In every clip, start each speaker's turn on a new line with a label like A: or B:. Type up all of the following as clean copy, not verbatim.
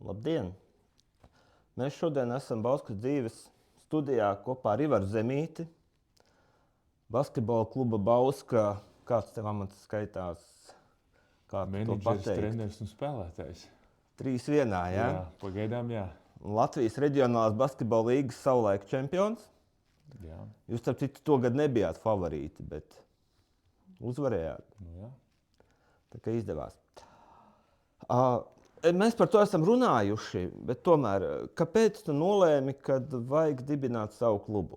A: Labdien! Mēs šodien esam Bauskas dzīves studijā kopā ar Ivaru Zemīti. Basketbola kluba Bauska, kāds tev amats skaitās? Kā tu to
B: Menedžers,
A: pateikt?
B: treneris un spēlētājs.
A: 3 vienā, jā?
B: Jā, pagaidām jā.
A: Latvijas reģionālās basketbola līgas savulaik čempions.
B: Jā,
A: Jūs, starp citu, to gadu nebijāt favorīti, bet uzvarējāt.
B: nu jā.
A: Tā kā izdevās. Mēs par to esam runājuši, bet tomēr, kāpēc tu nolēmi, kad vajag dibināt savu klubu?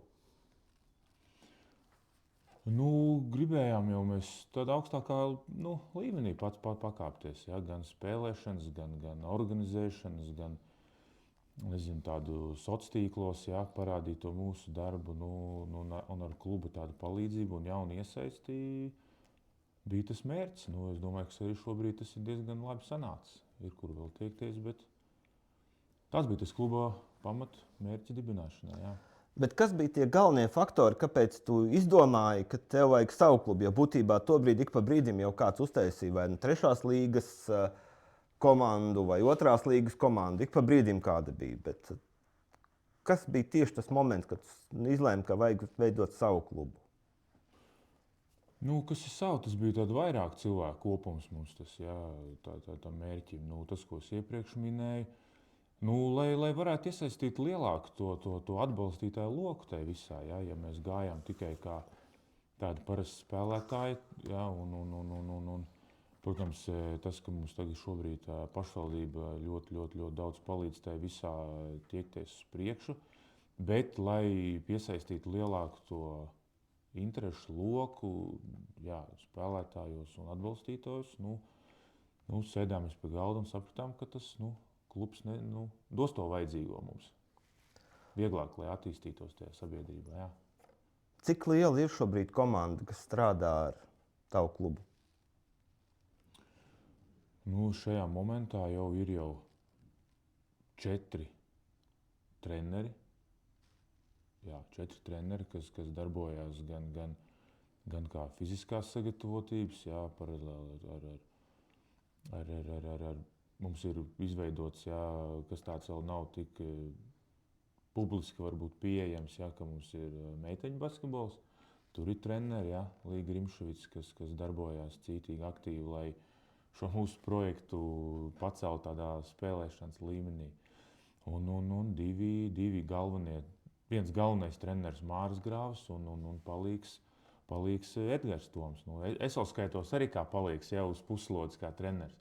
B: Nu, gribējām jau mēs tādā augstākā līmenī pats pakāpties. Ja? Gan spēlēšanas, gan organizēšanas, gan nezinu, tādu sociālos tīklos, ja? Parādīt to mūsu darbu un ar klubu tādu palīdzību un jaunu iesaisti bija tas mērķis. Es domāju, ka arī šobrīd tas ir diezgan labi sanācis. Ir kur vēl tiekties, bet tas bija tas kluba pamatmērķa dibināšanā. Jā.
A: Bet kas bija tie galvenie faktori, kāpēc tu izdomāji, ka tev vajag savu klubu? Jo būtībā tobrīd ik pa brīdim jau kāds uztaisīja vai nu 3. līgas komandu vai 2. līgas komandu. Ik pa brīdim kāda bija. Bet kas bija tieši tas moments, kad tu izlēmi, ka vajag veidot savu klubu?
B: Kas ir savu, tas bija tāds vairāk cilvēku kopums mums, tas, jā, tā mērķim. Tas, ko es iepriekš minēju, lai varētu iesaistīt lielāku to atbalstītāju loku tajā visā. Jā, ja mēs gājām tikai kā tādi parasti spēlētāji, jā, protams, tas, ka mums tagad šobrīd pašvaldība ļoti daudz palīdz tajā visā tiekties uz priekšu, bet, lai piesaistītu lielāku to interešu loku, jā, spēlētājos un atbalstītājos, sēdāmies pie galda un sapratām, ka tas klubs dos to vajadzīgo mums. Vieglāk, lai attīstītos tajā sabiedrībā. Jā.
A: Cik liela ir šobrīd komanda, kas strādā ar tavu klubu?
B: Šajā momentā jau ir 4 treneri. Jā, 4 treneri, kas darbojās gan kā fiziskās sagatavotības, jā, mums ir izveidots, jā, kas tāds vēl nav tik publiski varbūt pieejams, jā, ka mums ir meiteņu basketbols. Tur ir treneri, jā, Līga Rimševics, kas darbojās cītīgi aktīvi, lai šo mūsu projektu pacelt tādā spēlēšanas līmenī. Un divi galvenie. Viens galvenais treneris Māris Grāvs un palīgs Edgars Toms. Es vēl skaitos arī kā palīgs, jau uz puslodes kā treneris.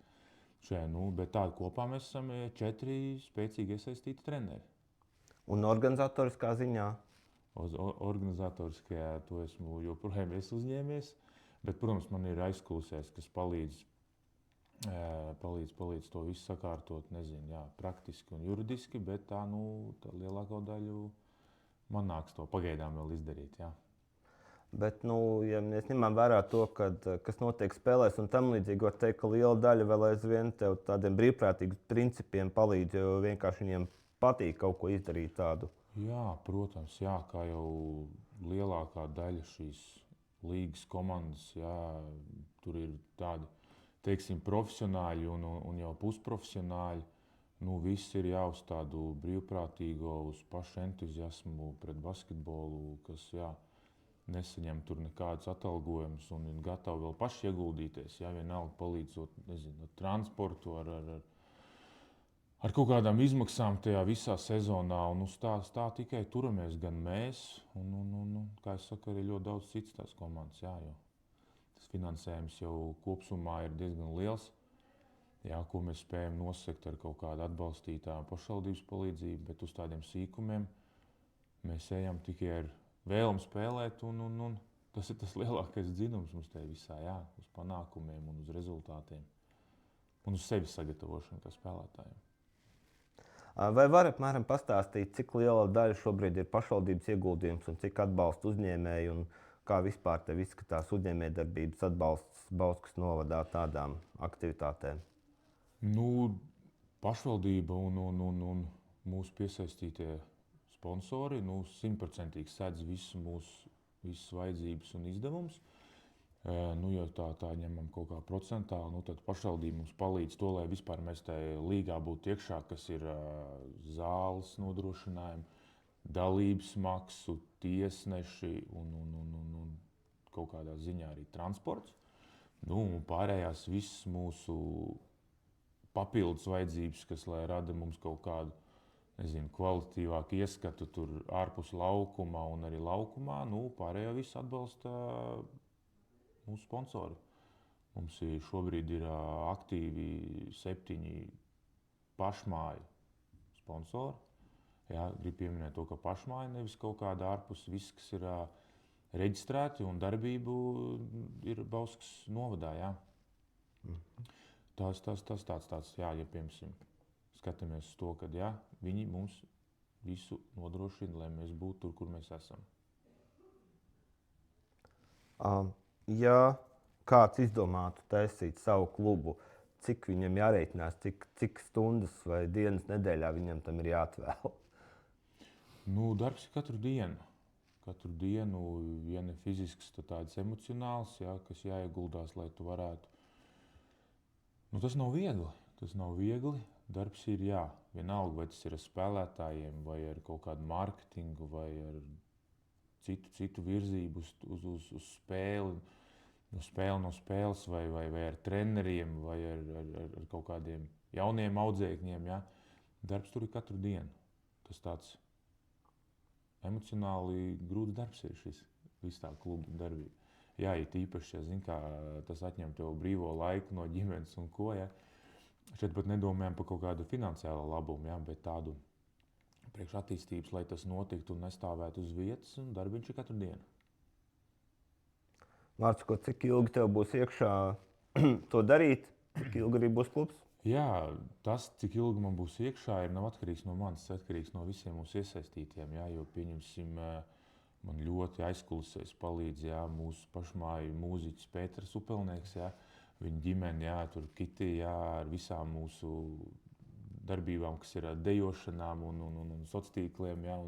B: Bet tādu kopā mēs esam 4 spēcīgi iesaistīti treneri.
A: Un organizatoriskā ziņā?
B: Organizatoriskajā to esmu joprojām uzņēmies, bet, protams, man ir aizkulisēs, kas palīdz to visu sakārtot, nezinu, jā, praktiski un juridiski, bet tā lielāko daļu man nāks to pagaidām vēl izdarīt, jā.
A: Bet, ja mēs ņemam vērā to, kas notiek spēlēs un tam līdzīgi, var teikt, ka liela daļa vēl aizvien tev tādiem brīvprātīgiem principiem palīdz, jo vienkārši viņiem patīk kaut ko izdarīt tādu.
B: Jā, protams, jā, kā jau lielākā daļa šīs līgas komandas, jā, tur ir tādi, teiksim, profesionāļi un jau pusprofesionāļi. Viss ir jau uz tādu brīvprātīgo, uz pašu entuziasmu pret basketbolu, kas nesaņem tur nekādus atalgojumus un ir gatavi vēl paši ieguldīties. Jā, vienalga palīdzot, nezinu, ar transportu, ar kaut kādām izmaksām tajā visā sezonā. Un uz tā tikai turamies gan mēs, un kā es saku, arī ļoti daudz citas tās komandas. Jā, jo tas finansējums jau kopsumā ir diezgan liels. Jā, ko mēs spējam nosegt ar kaut kādu atbalstītāju pašvaldības palīdzību, bet uz tādiem sīkumiem mēs ejam tikai ar vēlmu spēlēt, un tas ir tas lielākais dzinums mums te visā, jā, uz panākumiem un uz rezultātiem un uz sevis sagatavošanu kā spēlētājiem.
A: Vai var apmēram pastāstīt, cik liela daļa šobrīd ir pašvaldības ieguldījums un cik atbalsta uzņēmēji un kā vispār tev izskatās uzņēmējdarbības atbalsts Bauskas novadā tādām aktivitātēm?
B: Pašvaldība un mūsu piesaistītie sponsori 100% sedz visas vajadzības un izdevumus. Nu, ja tā ņemam kaut kā procentāli, nu, tad pašvaldība mums palīdz to, lai vispār mēs tajā līgā būtu iekšā, kas ir zāles nodrošinājumi, dalības maksu, tiesneši un kaut kādā ziņā arī transports. Nu, un pārējās visas mūsu papildus vajadzības, kas lai rada mums kaut kādu, nezinu, kvalitatīvāku ieskatu tur ārpus laukuma un arī laukumā, nu, pārējo visu atbalsta mūsu sponsori. Mums šobrīd ir aktīvi 7 pašmāju sponsori. Jā, gribu pieminēt to, ka pašmāja nevis kaut kāda ārpus, viss, kas ir reģistrēti un darbību ir Bauskas novadā. Jā. Tas tāds, jā, ja piemēram skatāmies uz to, ka jā, viņi mums visu nodrošina, lai mēs būtu tur, kur mēs esam.
A: Ja kāds izdomātu taisīt savu klubu, cik viņam jārēķinās, cik stundas vai dienas nedēļā viņam tam ir jāatvēl?
B: Nu, darbs ir katru dienu. Katru dienu, ja ne fizisks, tad tāds emocionāls, jā, kas jāieguldās, lai tu varētu. Nu, tas nav viegli. Tas nav viegli. Darbs ir jā, vienalga, vai tas ir ar spēlētājiem, vai ar kaut kādu mārketingu, vai ar citu virzību uz spēli, no spēles, vai ar treneriem, vai ar kaut kādiem jauniem audzēkņiem. Ja? Darbs tur ir katru dienu. Tas tāds emocionāli grūts darbs ir šis viss tā kluba darbība. Jā, it īpaši, ja zin, kā tas atņem tev brīvo laiku no ģimenes un ko. Ja? Šeit pat nedomājam par kaut kādu finansiālu labumu, ja? Bet tādu priekšattīstības, lai tas notiktu un nestāvētu uz vietas, un darbiņš ir katru dienu.
A: Mārcis, cik ilgi tev būs iekšā to darīt, cik ilgi arī būs klubs?
B: Jā, tas, cik ilgi man būs iekšā, nav atkarīgs no manis, atkarīgs no visiem mūsu iesaistītiem. Jā, jo, pieņemsim, man ļoti aizkulisēs palīdz mūsu pašmāju mūziķis Pēters Upelnieks, jā, viņa ģimene, jā, tur Kiti, jā, ar visām mūsu darbībām, kas ir dejošanām un sociāliem. Ja,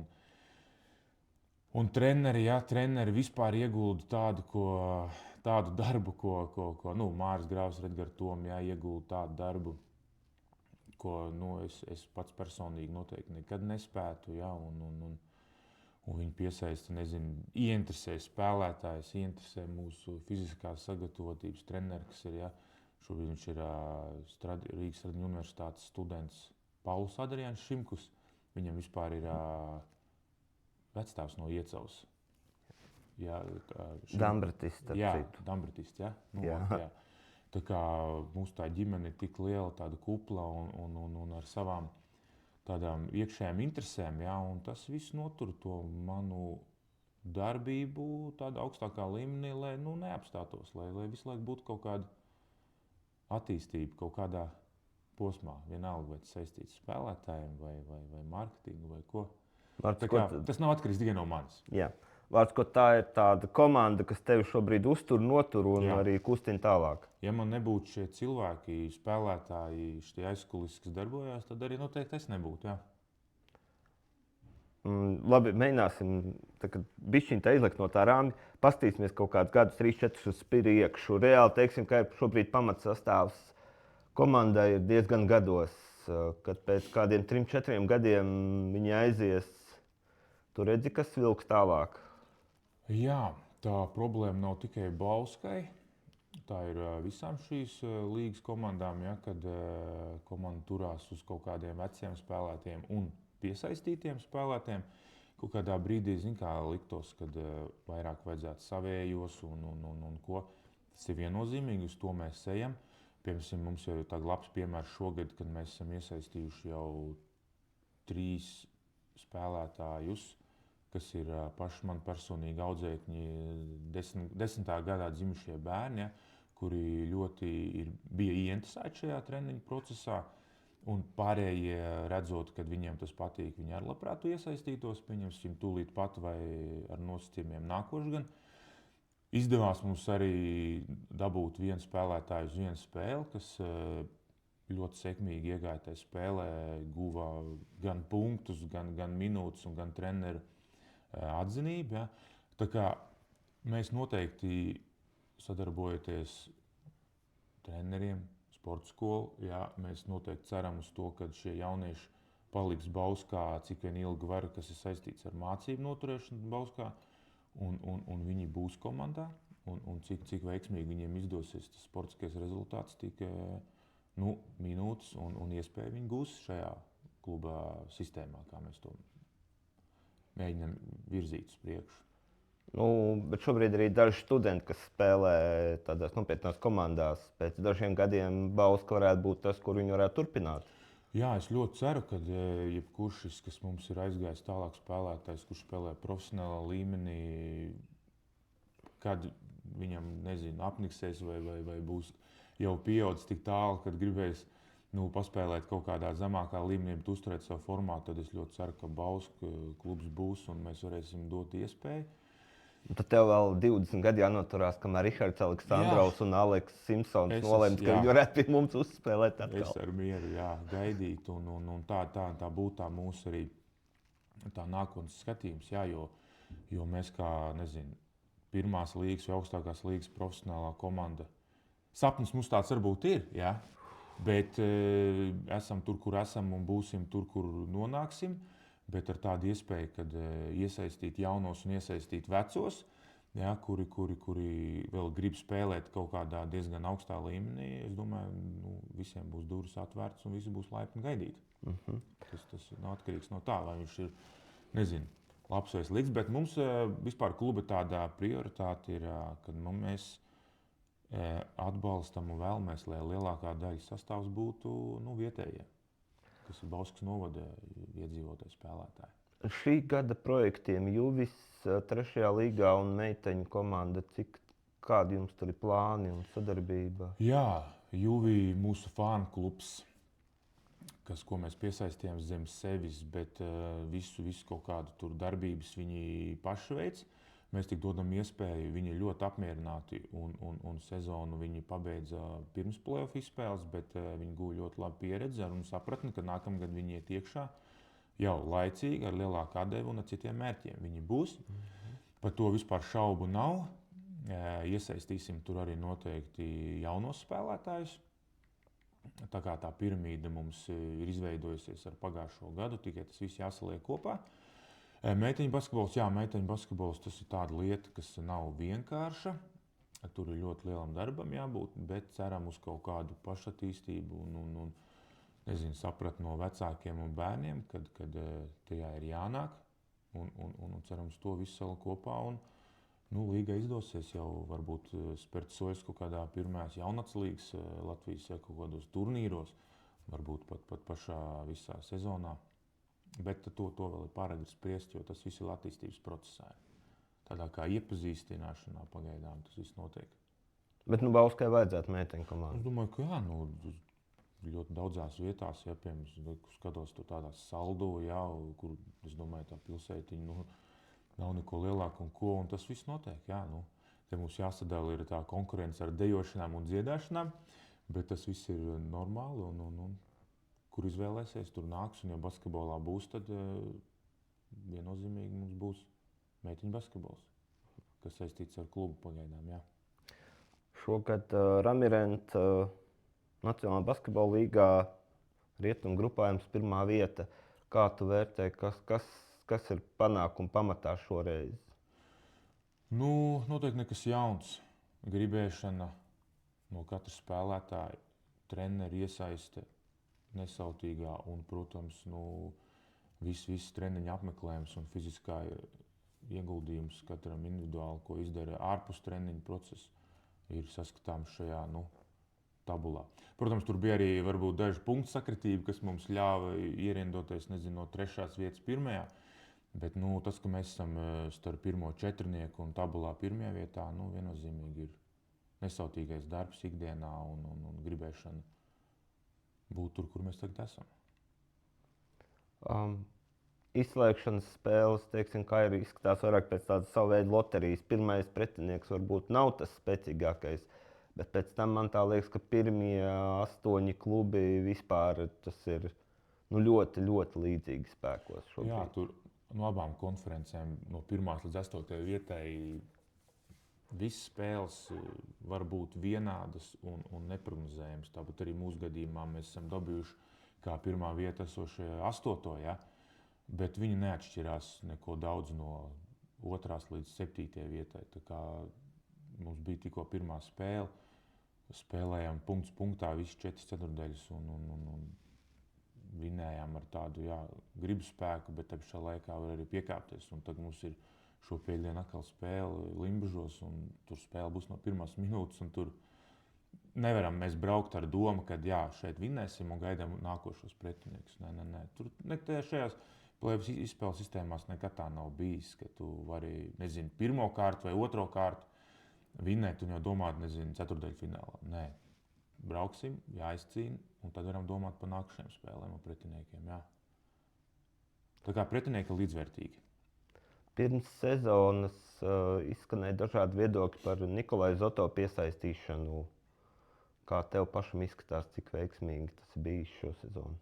B: un treneri vispār iegulda tādu darbu, ko Māris Grāvs, Edgars Toms iegulda tādu darbu, ko es pats personīgi noteikti nekad nespētu. Ja, un viņi piesaista, ieinteresē spēlētājus, ieinteresē mūsu fiziskās sagatavotības treneri, kas ir. Ja, šobrīd viņš ir Rīgas Stradiņu universitātes students Pauls Adrians Šimkus. Viņam vispār ir vecstāvs no Iecavas.
A: Dambratists.
B: Jā, Dambratists. Ja? Nu, jā. Tā kā mūsu tā ģimene ir tik liela, tāda kupla un ar savām tādām iekšējām interesēm, ja? Un tas viss notur to manu darbību tādā augstākā līmenī, lai neapstātos, lai visu laiku būtu kaut kāda attīstība kaut kādā posmā. Vienalga, vai tas saistīts ar spēlētājiem, vai mārketingu, vai ko. Tas nav atkarīgs tikai no manis.
A: Jā. Vārds, tā ir tāda komanda, kas tevi šobrīd uztur, notur un arī kustina tālāk.
B: Ja man nebūtu šie cilvēki, spēlētāji, šie aizkulises, kas darbojās, tad arī noteikti es nebūtu. Jā.
A: Labi, mēģināsim bišķiņ tā izlikt no tā rāmja. Pastīsimies kaut kādus gadus, 3-4 uz priekšu. Reāli teiksim, ka šobrīd pamatsastāvs komandai ir diezgan gados, kad pēc kādiem 3-4 gadiem viņi aizies. Tu redzi, kas vilks tālāk?
B: Jā, tā problēma nav tikai Bauskai. Tā ir visām šīs līgas komandām, ja, kad komanda turās uz kaut kādiem veciem spēlētiem un piesaistītiem spēlētiem. Kaut kādā brīdī, liktos, kad vairāk vajadzētu savējos un ko. Tas ir viennozīmīgi, uz to mēs ejam. Piemēram, mums jau ir tāds labs piemērs šogad, kad mēs esam iesaistījuši jau 3 spēlētājus, kas ir paši man personīgi audzēkņi 10. gadā dzimušie bērni, ja, kuri ļoti bija ieinteresēti šajā treniņu procesā. Un pārējie, redzot, ka viņiem tas patīk, viņi arī labprāt iesaistītos, pieņemsim, tūlīt pat vai ar nosacījumiem nākošu gan. Izdevās mums arī dabūt vienu spēlētāju uz vienu spēli, kas ļoti sekmīgi iegāja tajā spēlē, guva gan punktus, gan minūtes un gan treneru atzinību. Ja. Tā kā mēs noteikti sadarbojoties treneriem, sporta skolu, jā, mēs noteikti ceram uz to, ka šie jaunieši paliks Bauskā cik vien ilgi var, kas ir saistīts ar mācību noturēšanu Bauskā, un viņi būs komandā, un cik veiksmīgi viņiem izdosies tas sportiskais rezultāts, tik minūtes un iespēju viņi gūs šajā kluba sistēmā, kā mēs to mēģinām virzīt uz priekšu.
A: Bet šobrīd arī daži studenti, kas spēlē tādās nopietnās komandās, pēc dažiem gadiem Bauska varētu būt tas, kur viņi varētu turpināt.
B: Jā, es ļoti ceru, ka jebkurš šis, kas mums ir aizgājis tālāk spēlētājs, kurš spēlē profesionālā līmenī, kad viņam, apniksies vai būs jau pieaudzis tik tālu, kad gribēs paspēlēt kaut kādā zemākā līmenī, bet uzturēt savu formātu, tad es ļoti ceru, ka Bauska klubs būs un mēs varēsim dot iespēju.
A: Tad tev vēl 20 gadi jānoturās, kamēr Rihards Aleksandrovs un Aleks Simpsons nolēma, ka viņi varētu pie mums uzspēlēt atkal.
B: Es ar mieru gaidītu, un tā būtu tā mūsu arī tā nākotnes skatījums, jo mēs kā, pirmās līgas vai augstākās līgas profesionālā komanda, sapnis mums tāds varbūt ir, bet esam tur, kur esam un būsim tur, kur nonāksim. Bet ar tādu iespēju, kad iesaistīt jaunos un iesaistīt vecos, kuri vēl grib spēlēt kaut kādā diezgan augstā līmenī, es domāju, visiem būs durvis atvērtas un visi būs laipni gaidīti. Tas nav atkarīgs no tā, vai viņš ir, labs vai slikts, bet mums vispār kluba tādā prioritāte ir, kad mēs atbalstam un vēlamies, lai lielākā daļa sastāvs būtu vietējie. Tas ir Bauskas novada iedzīvotāji spēlētāji.
A: Šī gada projektiem Juvis 3. līgā un meiteņu komanda, kādi jums tur ir plāni un sadarbība?
B: Jā, Juvi mūsu fānu klubs, ko mēs piesaistījām zem sevis, bet visu kaut kādu tur darbības viņi paši veic. Mēs tik dodam iespēju, viņi ir ļoti apmierināti un sezonu viņi pabeidza pirms play-off izspēles, bet viņi guva ļoti labu pieredzi un sapratni, ka nākamgad viņi iet iekšā jau laicīgi, ar lielāku atdevi un ar citiem mērķiem. Viņi būs. Par to vispār šaubu nav. Iesaistīsim tur arī noteikti jaunos spēlētājus. Tā kā tā piramīda mums ir izveidojusies ar pagājušo gadu, tikai tas viss jāsaliek kopā. Meiteņu basketbols tas ir tāda lieta, kas nav vienkārša. Tur ir ļoti lielam darbam jābūt, bet ceram uz kaut kādu pašattīstību un sapratni no vecākiem un bērniem, kad tajā ir jānāk. Un ceram uz to visu salikt kopā. Līga izdosies jau varbūt spērt soļus kaut kādā pirmajās jaunatslīgas Latvijas kaut kādos turnīros, varbūt pat pašā visā sezonā. Bet to vēl ir pāragri spriest, jo tas viss ir attīstības procesā. Tādā kā iepazīstināšanā pagaidām tas viss notiek.
A: Bet Bauskai vajadzētu meiteņu komandu?
B: Es domāju, ka jā, ļoti daudzās vietās, piemēram, skatos tur tādās Saldo, kur, es domāju, tā pilsētiņa nav neko lielāku un tas viss notiek, Te mums jāsadala ir tā konkurence ar dejošanām un dziedāšanām, bet tas viss ir normāli un kur izvēlēsies, tur nāks, un ja basketbolā būs, tad viennozīmīgi mums būs meiteņu basketbols, kas saistīts ar klubu pagaidām,
A: Šogad Ramirenta Nacionālā basketbola līgā rietumu grupājums 1. vieta. Kā tu vērtē, kas ir panākuma pamatā šoreiz?
B: Noteikti nekas jauns. Gribēšana no katra spēlētāja, treneri iesaiste nesautīgā un, protams, viss treniņa apmeklējums un fiziskā ieguldījums katram individuāli, ko izdara ārpus treniņa procesa, ir saskatāms šajā tabulā. Protams, tur bija arī varbūt daži punktu sakritība, kas mums ļāva ierindoties, no 3. vietas 1. Bet tas, ka mēs esam starp 1. četrnieku un tabulā 1. vietā, viennozīmīgi ir nesautīgais darbs ikdienā un gribēšana būt tur, kur mēs tagad esam.
A: Izslēgšanas spēles, kā ir izskatās vairāk pēc tādas savu veidu loterijas. Pirmais pretinieks varbūt nav tas spēcīgākais, bet pēc tam man tā liekas, ka pirmie 8 klubi vispār tas ir ļoti, ļoti līdzīgi spēkos šobrīd.
B: Jā, tur no abām konferencēm, no 1. līdz 8. vietai Visas spēles var būt vienādas un neprognozējamas. Tāpat arī mūsu gadījumā mēs esam dabūjuši kā pirmā vieta esošie 8. Ja? Bet viņi neatšķirās neko daudz no 2. līdz 7. vietai. Tā kā mums bija tikko pirmā spēle, spēlējām punkts punktā visas 4 ceturdaļas un vinējām ar tādu gribu spēku, bet tā pašā laikā var arī piekāpties. Un tagad mums ir šo pēcdienu atkal spēle Limbažos, un tur spēle būs no pirmās minūtes. Tur nevaram mēs braukt ar domu, ka šeit vinnēsim un gaidām nākošos pretiniekus. Nē. Tur šajās plēves izspēles sistēmās nekad tā nav bijis, ka tu vari, nezinu, pirmo kārtu vai otro kārtu vinnēt un jau domāt, nezinu, ceturdaļfinālā. Nē, brauksim, jāizcīna, un tad varam domāt par nākamajām spēlēm un pretiniekiem. Jā. Tā kā pretinieki ir līdzvērtīgi.
A: Pirms sezonas izskanēja dažādi viedokļi par Nikolai Zoto piesaistīšanu. Kā tev pašam izskatās, cik veiksmīgi tas ir bijis šo sezonu?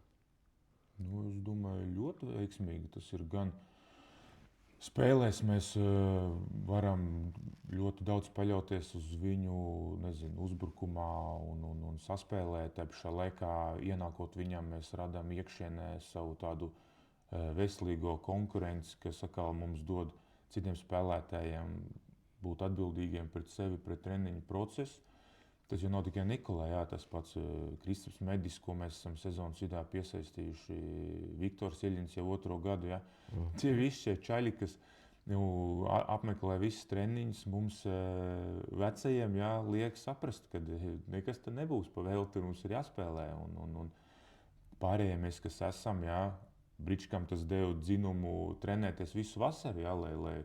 B: Nu, es domāju, ļoti veiksmīgi. Tas ir gan spēlēs, mēs varam ļoti daudz paļauties uz viņu, nezinu, uzbrukumā un saspēlēt. Tā pašā laikā, ienākot viņam, mēs radām iekšienē savu tādu veselīgo konkurenci, kas atkal mums dod citiem spēlētājiem būt atbildīgiem pret sevi, pret treniņu procesu. Tas jau nav tikai Nikolai, tas pats Kristaps Medis, ko mēs esam sezonas vidū piesaistījuši, Viktors Ieļins jau 2. gadu. Ja. Tie visi šie čaļi, kas apmeklē visas treniņus, mums vecajiem liek saprast, ka nekas te nebūs pa velti, mums ir jāspēlē. Un pārējie mēs, kas esam, Bričkam tas deva dzinumu trenēties visu vasaru, lai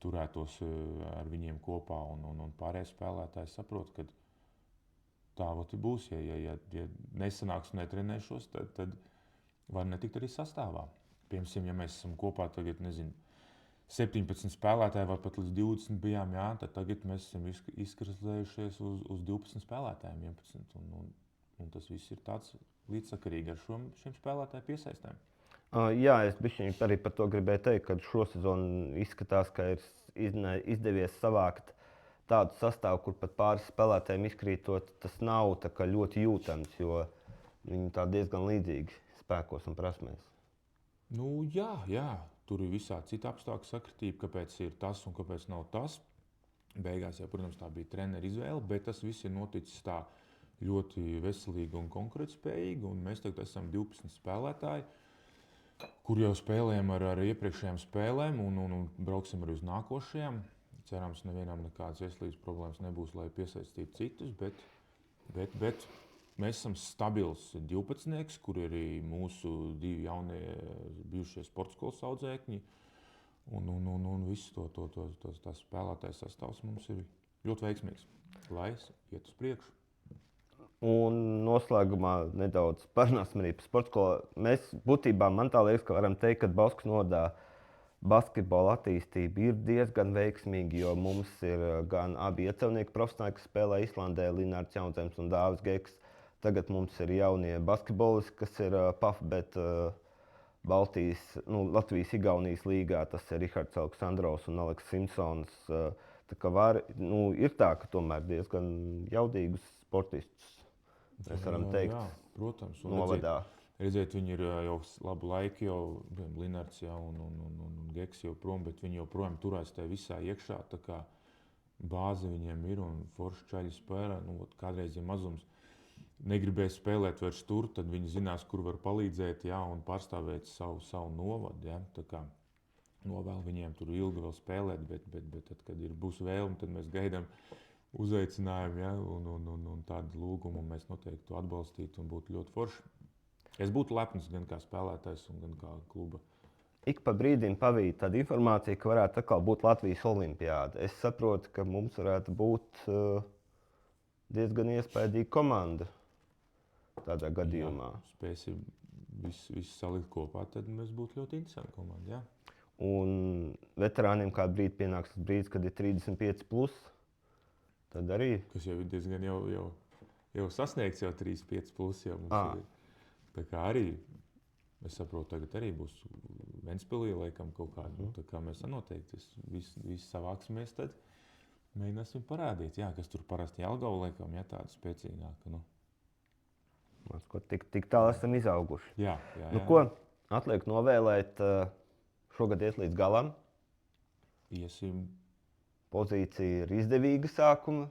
B: turētos ar viņiem kopā. Un pārējie spēlētāji saprot, ka tā būs. Ja nesanāks un netrenēšos, tad var netikt arī sastāvā. Piemēram, ja mēs esam kopā tagad, nezinu, 17 spēlētāji vai pat līdz 20 bijām, tad tagad mēs esam izkristalizējušies uz 12 spēlētājiem, 11. Un tas viss ir tāds līdzsakarīgi ar šiem spēlētāju piesaistēm.
A: Es bišķiņ arī par to gribēju teikt, ka šo sezonu izskatās, ka ir izdevies savākt tādu sastāvu, kur pat pāris spēlētājiem izkrītot, tas nav tā kā ļoti jūtams, jo viņi tā diezgan līdzīgi spēkos un prasmēs.
B: Nu, jā, tur ir visādi citi apstākļu sakritība, kāpēc ir tas un kāpēc nav tas. Beigās, protams, tā bija trenera izvēle, bet tas viss ir noticis tā ļoti veselīgi un konkurētspējīgi. Un mēs tagad esam 12 spēlētāji, kur jau spēlējam ar iepriekšējām spēlēm un brauksim arī uz nākošajām. Cerams, nevienam nekādas veselības problēmas nebūs, lai piesaistītu citus, bet mēs esam stabils 12, kur ir arī mūsu 2 jaunie bijušie sporta skolas audzēkņi. Un viss tās spēlētāju sastāvs mums ir ļoti veiksmīgs, lai iet uz priekšu.
A: Un noslēgumā nedaudz parunāsim arī par sporta skolu. Mēs būtībā, man tā liekas, ka varam teikt, ka Bauskas novadā basketbola attīstība ir diezgan veiksmīga, jo mums ir gan abi iecevnieki profesionāļi, kas spēlē Islandē, Linārds Jaunzems un Dāvis Geks. Tagad mums ir jaunie basketbolisti, kas ir PAF, bet Latvijas-Igaunijas līgā tas ir Rihards Aleksandrovs un Aleks Simpsons. Tā kā ir tā, ka tomēr diezgan jaudīgus sportistus, mēs varam teikt,
B: protams,
A: novadā.
B: Redzēt, viņi ir jau labu laiku, jau Linārds un Geks jau prom, bet viņi joprojām turās tajā visā iekšā. Tā kā bāze viņiem ir un forši čaļi spēlē. Kādreiz, ja mazums negribēs spēlēt vairs tur, tad viņi zinās, kur var palīdzēt un pārstāvēt savu novadu. Ja? Tā kā novēl viņiem tur ilgi vēl spēlēt, bet tad, kad būs vēlme, tad mēs gaidām uzaicinājumu un tādu lūgumu. Mēs noteikti to atbalstītu un būtu ļoti forši. Es būtu lepns gan kā spēlētājs, gan kā kluba.
A: Ik pa brīdim pavīd tāda informācija, ka varētu atkal būt Latvijas olimpiāda. Es saprotu, ka mums varētu būt diezgan iespaidīga komanda tādā gadījumā.
B: Ja spēsim visu salikt kopā, tad mēs būtu ļoti interesanti komanda. Jā.
A: Un veterāniem kādu brīdi pienāks tas brīdis, kad ir 35+, tad arī.
B: Kas jau ir diezgan jau sasniegts, jau 35+. Jau mums ir. Tā kā arī, es saprotu, tagad arī būs Ventspilī laikam kaut kāda. Tā kā mēs noteikti visi savāksimies tad Mēģināsim parādīt, jā, kas tur parasti Jelgava laikam, ja tāda spēcīgāka. Nu.
A: Tik tālu esam izauguši.
B: Jā.
A: Nu, ko atliek novēlēt šogad iet līdz galam?
B: Iesim.
A: Pozīcija ir izdevīga sākuma.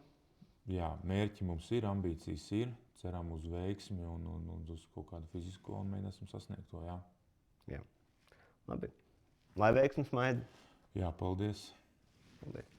B: Jā, mērķi mums ir, ambīcijas ir. Ceram uz veiksmi un uz kaut kādu fizisko un mēģināsim sasniegt to, jā.
A: Labi. Lai veiksmes, Maidi.
B: Jā, paldies.
A: Paldies.